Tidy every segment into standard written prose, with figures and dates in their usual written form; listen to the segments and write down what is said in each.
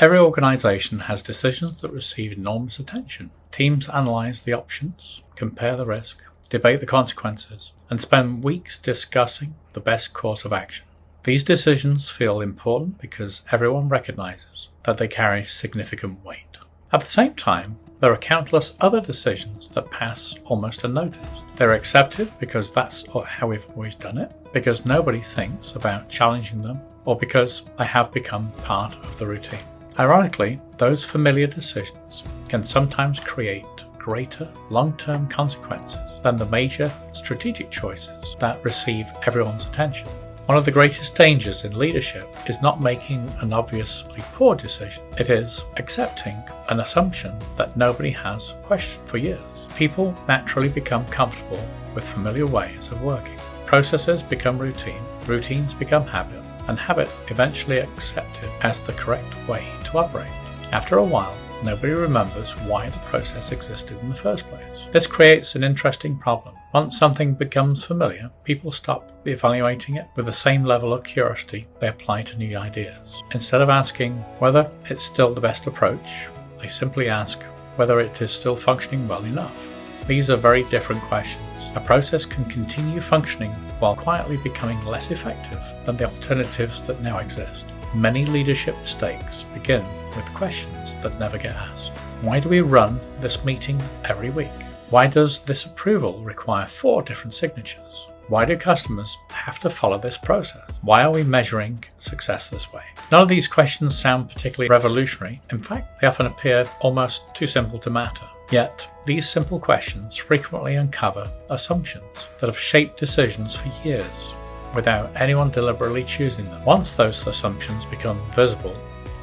Every organization has decisions that receive enormous attention. Teams analyze the options, compare the risk, debate the consequences, and spend weeks discussing the best course of action. These decisions feel important because everyone recognizes that they carry significant weight. At the same time, there are countless other decisions that pass almost unnoticed. They're accepted because that's how we've always done it, because nobody thinks about challenging them, or because they have become part of the routine. Ironically, those familiar decisions can sometimes create greater long-term consequences than the major strategic choices that receive everyone's attention. One of the greatest dangers in leadership is not making an obviously poor decision. It is accepting an assumption that nobody has questioned for years. People naturally become comfortable with familiar ways of working. Processes become routine, routines become habit, and habit eventually accepted as the correct way to operate. After a while, nobody remembers why the process existed in the first place. This creates an interesting problem. Once something becomes familiar, people stop evaluating it with the same level of curiosity they apply to new ideas. Instead of asking whether it's still the best approach, they simply ask whether it is still functioning well enough. These are very different questions. A process can continue functioning while quietly becoming less effective than the alternatives that now exist. Many leadership mistakes begin with questions that never get asked. Why do we run this meeting every week? Why does this approval require 4 different signatures? Why do customers have to follow this process? Why are we measuring success this way? None of these questions sound particularly revolutionary. In fact, they often appear almost too simple to matter. Yet, these simple questions frequently uncover assumptions that have shaped decisions for years without anyone deliberately choosing them. Once those assumptions become visible,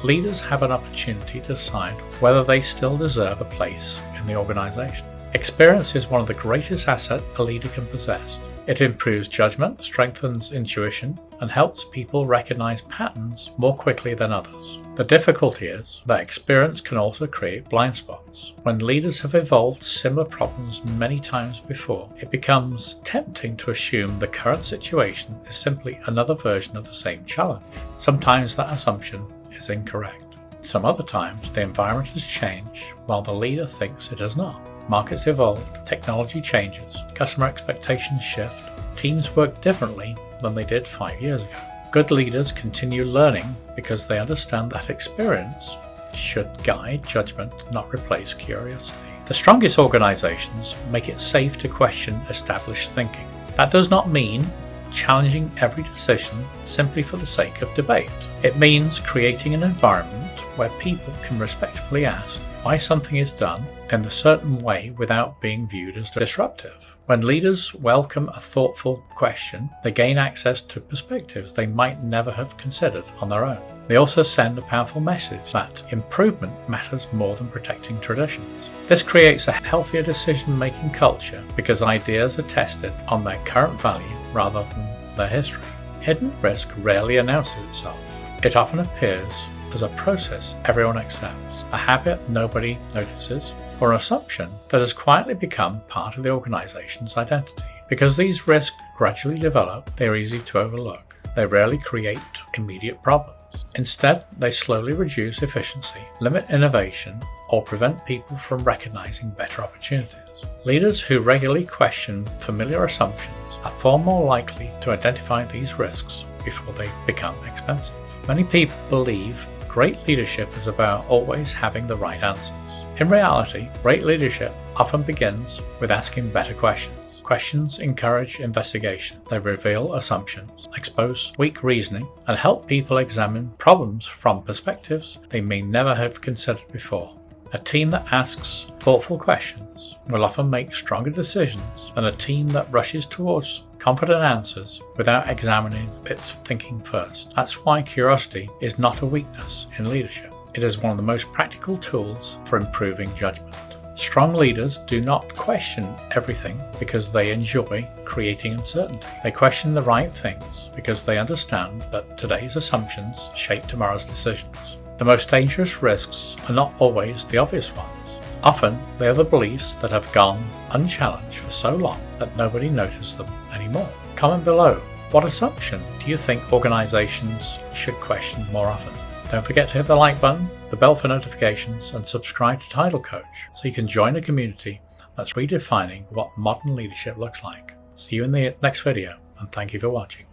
leaders have an opportunity to decide whether they still deserve a place in the organization. Experience is one of the greatest assets a leader can possess. It improves judgment, strengthens intuition, and helps people recognize patterns more quickly than others. The difficulty is that experience can also create blind spots. When leaders have evolved similar problems many times before, it becomes tempting to assume the current situation is simply another version of the same challenge. Sometimes that assumption is incorrect. Some other times, the environment has changed while the leader thinks it has not. Markets evolve, technology changes, customer expectations shift, teams work differently than they did 5 years ago. Good leaders continue learning because they understand that experience should guide judgment, not replace curiosity. The strongest organizations make it safe to question established thinking. That does not mean challenging every decision simply for the sake of debate. It means creating an environment where people can respectfully ask why something is done in a certain way without being viewed as disruptive. When leaders welcome a thoughtful question, they gain access to perspectives they might never have considered on their own. They also send a powerful message that improvement matters more than protecting traditions. This creates a healthier decision-making culture because ideas are tested on their current value rather than their history. Hidden risk rarely announces itself. It often appears as a process everyone accepts, a habit nobody notices, or an assumption that has quietly become part of the organization's identity. Because these risks gradually develop, they are easy to overlook. They rarely create immediate problems. Instead, they slowly reduce efficiency, limit innovation, or prevent people from recognizing better opportunities. Leaders who regularly question familiar assumptions are far more likely to identify these risks before they become expensive. Many people believe great leadership is about always having the right answers. In reality, great leadership often begins with asking better questions. Questions encourage investigation. They reveal assumptions, expose weak reasoning, and help people examine problems from perspectives they may never have considered before. A team that asks thoughtful questions will often make stronger decisions than a team that rushes towards confident answers without examining its thinking first. That's why curiosity is not a weakness in leadership. It is one of the most practical tools for improving judgment. Strong leaders do not question everything because they enjoy creating uncertainty. They question the right things because they understand that today's assumptions shape tomorrow's decisions. The most dangerous risks are not always the obvious ones. Often, they are the beliefs that have gone unchallenged for so long that nobody noticed them anymore. Comment below, what assumption do you think organizations should question more often? Don't forget to hit the like button, the bell for notifications, and subscribe to TIDAL Coach so you can join a community that's redefining what modern leadership looks like. See you in the next video, and thank you for watching.